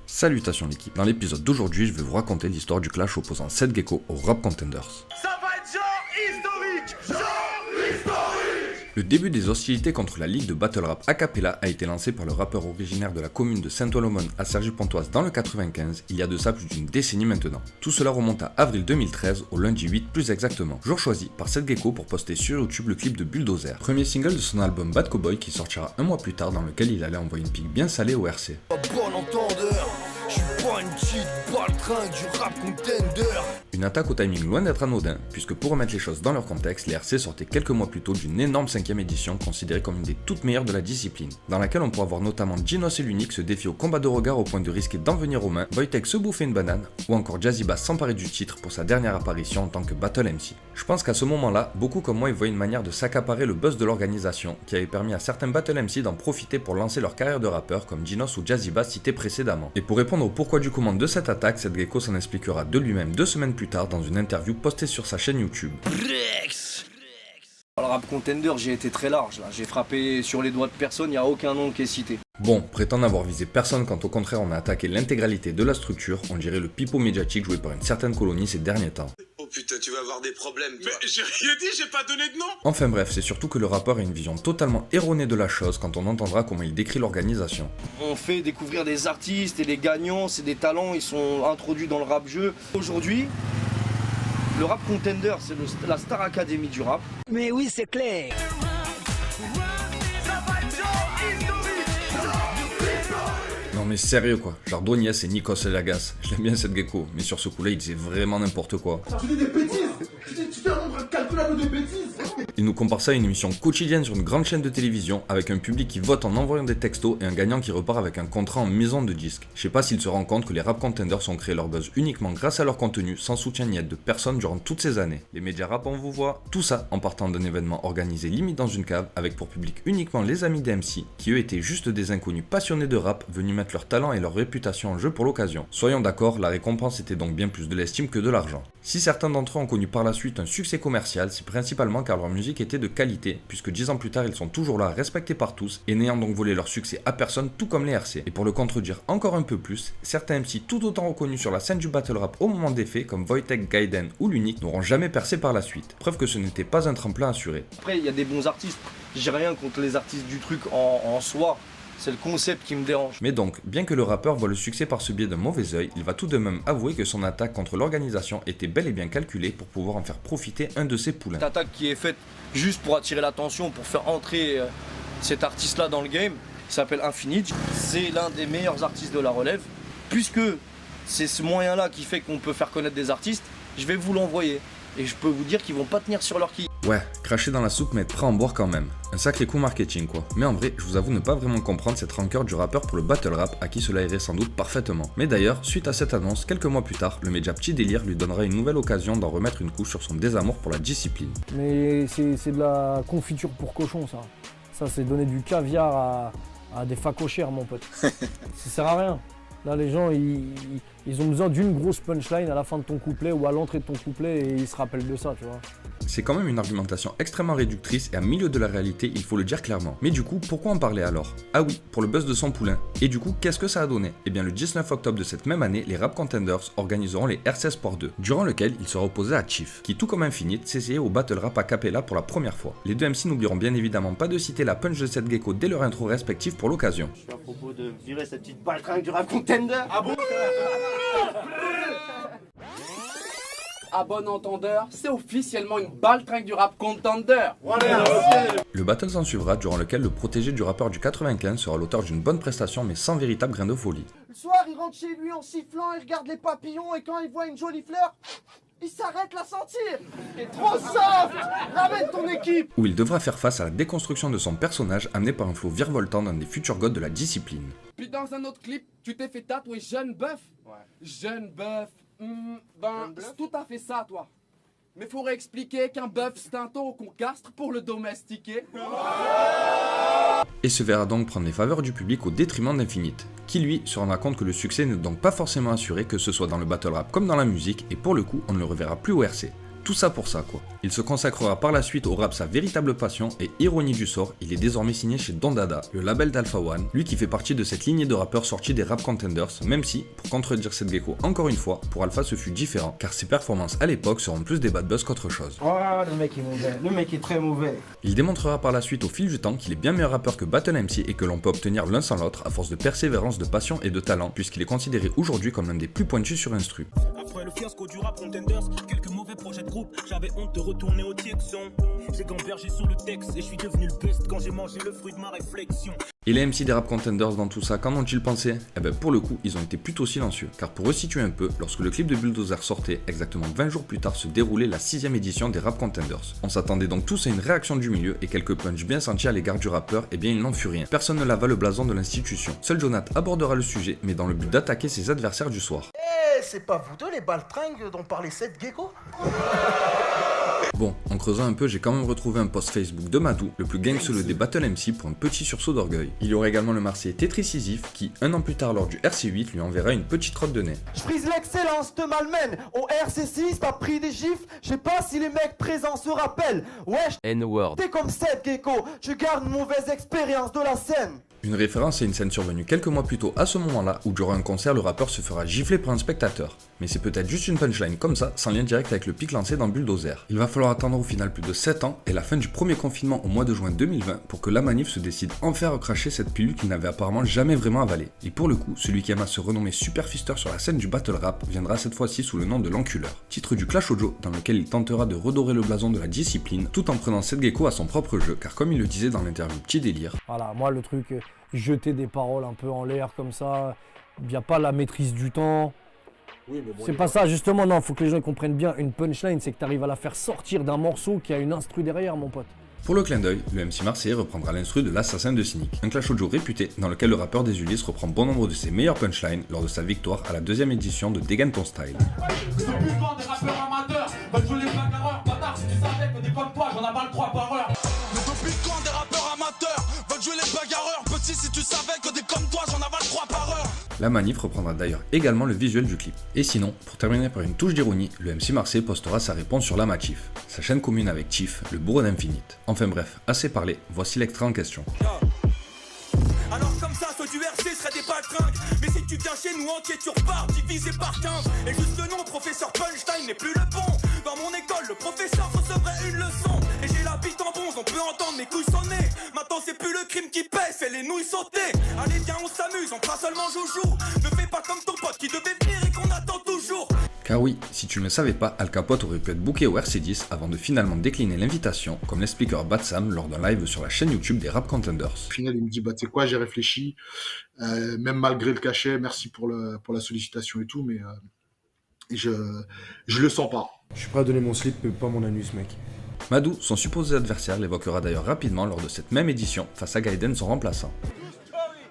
Salutations l'équipe, dans l'épisode d'aujourd'hui je vais vous raconter l'histoire du clash opposant Seth Gecko aux Rap Contenders. Ça va être genre historique. Le début des hostilités contre la ligue de battle rap a cappella a été lancé par le rappeur originaire de la commune de Saint-Olomone à Cergy-Pontoise dans le 95, il y a de ça plus d'une décennie maintenant. Tout cela remonte à avril 2013, au lundi 8 plus exactement, jour choisi par Seth Gecko pour poster sur YouTube le clip de Bulldozer, premier single de son album Bad Cowboy qui sortira un mois plus tard, dans lequel il allait envoyer une pique bien salée au RC. Bon entendeur, je suis pas une petite baltringue du rap contender. Une attaque au timing loin d'être anodin, puisque pour remettre les choses dans leur contexte, les RC sortaient quelques mois plus tôt d'une énorme 5ème édition considérée comme une des toutes meilleures de la discipline, dans laquelle on pourra voir notamment Ginos et l'Unique se défier au combat de regard au point de risquer d'en venir aux mains, Wojtek se bouffer une banane, ou encore Jazzy Bass s'emparer du titre pour sa dernière apparition en tant que Battle MC. Je pense qu'à ce moment-là, beaucoup comme moi y voyaient une manière de s'accaparer le buzz de l'organisation, qui avait permis à certains Battle MC d'en profiter pour lancer leur carrière de rappeur comme Ginos ou Jazzy Bass cités précédemment. Et pour répondre au pourquoi du comment de cette attaque, Seth Gecko s'en expliquera de lui-même 2 semaines plus tard dans une interview postée sur sa chaîne YouTube. Dans le rap contender, j'ai été très large là, j'ai frappé sur les doigts de personne, il n'y a aucun nom qui est cité. Bon, prétend n'avoir visé personne quand au contraire on a attaqué l'intégralité de la structure, on dirait le pipeau médiatique joué par une certaine colonie ces derniers temps. Oh putain, tu vas avoir des problèmes, toi. Mais j'ai rien dit, j'ai pas donné de nom. Enfin bref, c'est surtout que le rappeur a une vision totalement erronée de la chose quand on entendra comment il décrit l'organisation. On fait découvrir des artistes et les gagnants, c'est des talents, ils sont introduits dans le rap jeu. Aujourd'hui, le rap contender, c'est la Star Academy du rap. Mais oui, c'est clair. Ça va être genre historique. Non mais sérieux quoi, genre Donies et Nikos Eliagas, je l'aime bien Seth Gecko, mais sur ce coup là il disait vraiment n'importe quoi. Tu dis des bêtises. Tu fais un nombre incalculable de bêtises. Il nous compare ça à une émission quotidienne sur une grande chaîne de télévision, avec un public qui vote en envoyant des textos et un gagnant qui repart avec un contrat en maison de disque. Je sais pas s'il se rend compte que les rap contenders ont créé leur buzz uniquement grâce à leur contenu, sans soutien ni aide de personne durant toutes ces années. Les médias rap on vous voit, tout ça en partant d'un événement organisé limite dans une cave, avec pour public uniquement les amis des MC, qui eux étaient juste des inconnus passionnés de rap, venus mettre leur talent et leur réputation en jeu pour l'occasion. Soyons d'accord, la récompense était donc bien plus de l'estime que de l'argent. Si certains d'entre eux ont connu par la suite un succès commercial, c'est principalement car leur musique était de qualité, puisque 10 ans plus tard ils sont toujours là, respectés par tous, et n'ayant donc volé leur succès à personne, tout comme les RC. Et pour le contredire encore un peu plus, certains MC tout autant reconnus sur la scène du battle rap au moment des faits, comme Wojtek, Gaiden ou l'Unique, n'auront jamais percé par la suite. Preuve que ce n'était pas un tremplin assuré. Après, il y a des bons artistes, j'ai rien contre les artistes du truc en soi. C'est le concept qui me dérange. Mais donc, bien que le rappeur voit le succès par ce biais d'un mauvais œil, il va tout de même avouer que son attaque contre l'organisation était bel et bien calculée pour pouvoir en faire profiter un de ses poulains. Cette attaque qui est faite juste pour attirer l'attention, pour faire entrer cet artiste-là dans le game, il s'appelle Infinite. C'est l'un des meilleurs artistes de la relève. Puisque c'est ce moyen-là qui fait qu'on peut faire connaître des artistes, je vais vous l'envoyer. Et je peux vous dire qu'ils vont pas tenir sur leur quille. Ouais, cracher dans la soupe mais être prêt à en boire quand même. Un sacré coup marketing quoi. Mais en vrai, je vous avoue ne pas vraiment comprendre cette rancœur du rappeur pour le battle rap à qui cela irait sans doute parfaitement. Mais d'ailleurs, suite à cette annonce, quelques mois plus tard, le média Petit Délire lui donnera une nouvelle occasion d'en remettre une couche sur son désamour pour la discipline. Mais c'est de la confiture pour cochon ça. Ça c'est donner du caviar à des facochères mon pote. Ça sert à rien. Là les gens ils ont besoin d'une grosse punchline à la fin de ton couplet ou à l'entrée de ton couplet et ils se rappellent de ça tu vois. C'est quand même une argumentation extrêmement réductrice et à milieu de la réalité, il faut le dire clairement. Mais du coup, pourquoi en parler alors? Ah oui, pour le buzz de son poulain. Et du coup, qu'est-ce que ça a donné? Eh bien le 19 octobre de cette même année, les Rap Contenders organiseront les RC Sport 2, durant lequel il sera opposé à Chief, qui tout comme Infinite s'essayait au battle rap a cappella pour la première fois. Les deux MC n'oublieront bien évidemment pas de citer la punch de Seth Gecko dès leur intro respectif pour l'occasion. Je suis à propos de virer cette petite baltringue du rap contender. Ah bon? À bon entendeur, c'est officiellement une baltringue du rap contender. Le battle s'en suivra, durant lequel le protégé du rappeur du 95 sera l'auteur d'une bonne prestation mais sans véritable grain de folie. Le soir, il rentre chez lui en sifflant, il regarde les papillons et quand il voit une jolie fleur, il s'arrête la sentir. Il est trop soft. Ramène ton équipe. Où il devra faire face à la déconstruction de son personnage amené par un flow virevoltant d'un des futurs gods de la discipline. Puis dans un autre clip, tu t'es fait tatouer jeune bœuf. Ouais. Jeune bœuf. C'est tout à fait ça, toi. Mais faudrait expliquer qu'un bœuf, c'est un taureau qu'on castre pour le domestiquer. Et se verra donc prendre les faveurs du public au détriment d'Infinite, qui lui se rendra compte que le succès n'est donc pas forcément assuré, que ce soit dans le battle rap comme dans la musique, et pour le coup, on ne le reverra plus au RC. Tout ça pour ça quoi. Il se consacrera par la suite au rap, sa véritable passion, et ironie du sort, il est désormais signé chez Don Dada, le label d'Alpha One, lui qui fait partie de cette lignée de rappeurs sortis des Rap Contenders, même si, pour contredire cette gecko encore une fois, pour Alpha ce fut différent, car ses performances à l'époque seront plus des bad buzz qu'autre chose. Oh, le mec est mauvais, le mec est très mauvais. Il démontrera par la suite au fil du temps qu'il est bien meilleur rappeur que Battle MC et que l'on peut obtenir l'un sans l'autre à force de persévérance, de passion et de talent, puisqu'il est considéré aujourd'hui comme l'un des plus pointus sur instru. Après le fiasco du Rap Contenders, quelques mauvais projets de groupe, j'avais honte de retourner au Tixon. J'ai gambergé sur le texte et je suis devenu le best quand j'ai mangé le fruit de ma réflexion. Et les MC des Rap Contenders dans tout ça, qu'en ont-ils pensé? Eh ben pour le coup, ils ont été plutôt silencieux, car pour resituer un peu, lorsque le clip de Bulldozer sortait, exactement 20 jours plus tard se déroulait la 6ème édition des Rap Contenders. On s'attendait donc tous à une réaction du milieu et quelques punchs bien sentis à l'égard du rappeur, et bien il n'en fut rien. Personne ne lava le blason de l'institution. Seul Jonathan abordera le sujet, mais dans le but d'attaquer ses adversaires du soir. Eh, c'est pas vous deux les baltringues dont parlait cette gecko? Bon, en creusant un peu, j'ai quand même retrouvé un post Facebook de Madou, le plus gangseleux des Battle MC, pour un petit sursaut d'orgueil. Il y aurait également le Marseillais Tetris Sisyphe qui, un an plus tard lors du RC8, lui enverra une petite crotte de nez. Je prise l'excellence, te malmène. Au RC6, t'as pris des gifs. Je sais pas si les mecs présents se rappellent. Wesh, N-word. t'es comme cette gecko. Je garde une mauvaise expérience de la scène. Une référence à une scène survenue quelques mois plus tôt à ce moment-là où durant un concert le rappeur se fera gifler par un spectateur. Mais c'est peut-être juste une punchline comme ça, sans lien direct avec le pic lancé dans Bulldozer. Il va falloir attendre au final plus de 7 ans et la fin du premier confinement au mois de juin 2020 pour que la manif se décide enfin à recracher cette pilule qu'il n'avait apparemment jamais vraiment avalée. Et pour le coup, celui qui aime à se renommer Superfister sur la scène du battle rap viendra cette fois-ci sous le nom de l'enculeur. Titre du Clash Ojo dans lequel il tentera de redorer le blason de la discipline tout en prenant cette gecko à son propre jeu, car comme il le disait dans l'interview Petit Délire, Voilà, moi le truc, jeter des paroles un peu en l'air comme ça, il n'y a pas la maîtrise du temps. Oui, mais bon, C'est pas ça, justement, non, faut que les gens comprennent bien. Une punchline, c'est que tu arrives à la faire sortir d'un morceau qui a une instru derrière, mon pote. pour le clin d'œil, le MC marseillais reprendra l'instru de l'Assassin de Cynic, un clash audio réputé dans lequel le rappeur des Ulysses reprend bon nombre de ses meilleurs punchlines lors de sa victoire à la 2ème édition de Dégaine ton style. La manif reprendra d'ailleurs également le visuel du clip. Et sinon, pour terminer par une touche d'ironie, le MC Marseille postera sa réponse sur la Matif, sa chaîne commune avec Chief, le bourreau d'Infinite. Enfin bref, assez parlé, voici l'extrait en question. Alors comme ça, ceux du RC seraient des baltringues. Mais si tu viens chez nous entier, tu repars divisé par 15. Et juste le nom, professeur Punchline n'est plus le bon. Dans mon école, le professeur recevrait une leçon. Et j'ai la bite en bronze, on peut entendre mes couilles sonner. Maintenant c'est plus le crime qui paie, c'est les nouilles sautées. Allez viens, on s'amuse, on fera seulement joujou. Ne fais pas comme ton pote qui devait venir et qu'on attend toujours. Car oui, si tu ne le savais pas, Al Capote aurait pu être booké au RC10 avant de finalement décliner l'invitation, comme l'expliquera Bad Sam lors d'un live sur la chaîne YouTube des Rap Contenders. Au final, il me dit, bah, tu sais quoi, j'ai réfléchi, même malgré le cachet, merci pour la sollicitation et tout, mais je le sens pas. Je suis prêt à donner mon slip, mais pas mon anus, mec. Madou, son supposé adversaire, l'évoquera d'ailleurs rapidement lors de cette même édition, face à Gaiden, son remplaçant.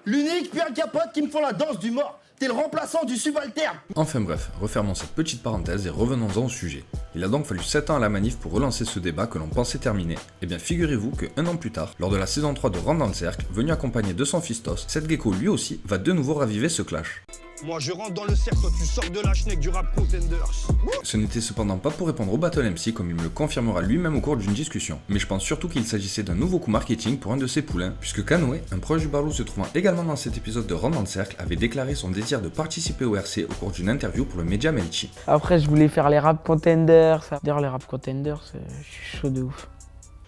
L'unique puis Al Capote qui me font la danse du mort. T'es le remplaçant du subalterne. Enfin bref, refermons cette petite parenthèse et revenons-en au sujet. Il a donc fallu 7 ans à la manif pour relancer ce débat que l'on pensait terminé. Et bien figurez-vous que 1 an plus tard, lors de la saison 3 de Rentre dans le Cercle, venu accompagné de son fistos, cette gecko lui aussi va de nouveau raviver ce clash. Moi je rentre dans le cercle, toi tu sors de la schneck du Rap Contenders. Ce n'était cependant pas pour répondre au Battle MC comme il me le confirmera lui-même au cours d'une discussion, mais je pense surtout qu'il s'agissait d'un nouveau coup marketing pour un de ses poulains, puisque Canoë, un proche du Barlou se trouvant également dans cet épisode de Rentre dans le Cercle, avait déclaré son désir de participer au RC au cours d'une interview pour le média Melchi. Après je voulais faire les Rap Contenders, d'ailleurs les Rap Contenders, je suis chaud de ouf.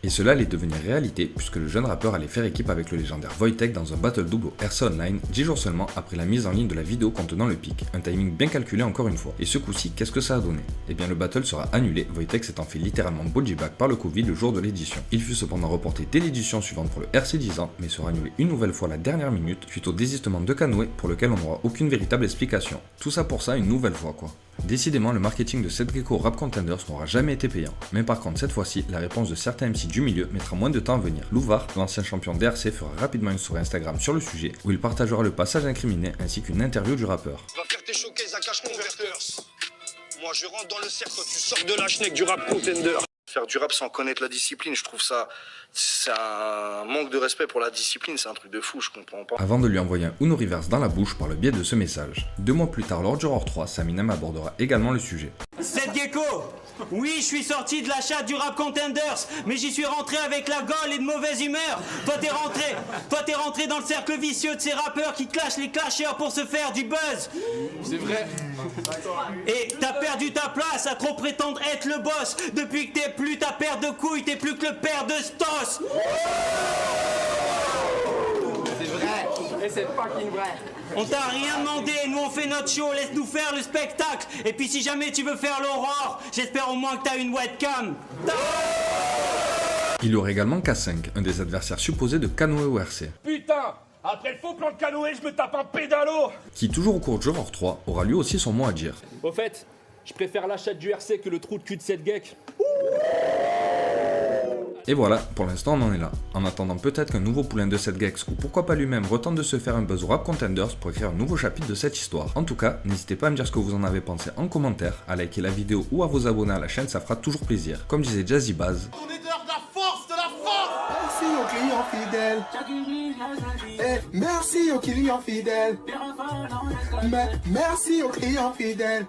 Et cela allait devenir réalité puisque le jeune rappeur allait faire équipe avec le légendaire Wojtek dans un battle double au RC Online 10 jours seulement après la mise en ligne de la vidéo contenant le pic, un timing bien calculé encore une fois. Et ce coup-ci, qu'est-ce que ça a donné? Eh bien le battle sera annulé, Wojtek s'étant fait littéralement body bag par le Covid le jour de l'édition. Il fut cependant reporté dès l'édition suivante pour le RC 10 ans, mais sera annulé une nouvelle fois à la dernière minute suite au désistement de Canoë pour lequel on n'aura aucune véritable explication. Tout ça pour ça une nouvelle fois quoi. Décidément, le marketing de cette gecko Rap Contenders n'aura jamais été payant. Mais par contre, cette fois-ci, la réponse de certains MC du milieu mettra moins de temps à venir. Louvard, l'ancien champion d'RC, fera rapidement une story Instagram sur le sujet où il partagera le passage incriminé ainsi qu'une interview du rappeur. Va faire tes showcases à cash converters. Moi je rentre dans le cercle, toi tu sors de la schneck du Rap Contenders. Faire du rap sans connaître la discipline, je trouve ça, c'est un manque de respect pour la discipline, c'est un truc de fou, je comprends pas. Avant de lui envoyer un Uno Reverse dans la bouche par le biais de ce message. 2 mois plus tard, lors du Roar 3, Saminem abordera également le sujet. Cette Gecko. Oui, je suis sorti de la chatte du Rap Contenders, mais j'y suis rentré avec la gaule et de mauvaise humeur. Toi t'es rentré dans le cercle vicieux de ces rappeurs qui clashent les clasheurs pour se faire du buzz. C'est vrai. Et t'as perdu ta place à trop prétendre être le boss. Depuis que t'es plus ta paire de couilles, t'es plus que le père de Stos. C'est vrai. Et c'est fucking vrai. On t'a rien demandé, nous on fait notre show, laisse-nous faire le spectacle. Et puis si jamais tu veux faire l'aurore, j'espère au moins que t'as une webcam. Il y aurait également K5, un des adversaires supposés de Canoë au RC, Putain, après le faux plan de Canoë, je me tape un pédalo. qui toujours au cours de Juror 3 aura lui aussi son mot à dire. Au fait, je préfère la chatte du RC que le trou de cul de cette geek. Et voilà, pour l'instant on en est là. En attendant peut-être qu'un nouveau poulain de cette Gex ou pourquoi pas lui-même retente de se faire un buzz au Rap Contenders pour écrire un nouveau chapitre de cette histoire. En tout cas, n'hésitez pas à me dire ce que vous en avez pensé en commentaire, à liker la vidéo ou à vous abonner à la chaîne, ça fera toujours plaisir. Comme disait Jazzy Baz. On est de la force, de la force. Merci aux clients fidèles. Merci aux clients fidèles. Merci aux clients fidèles.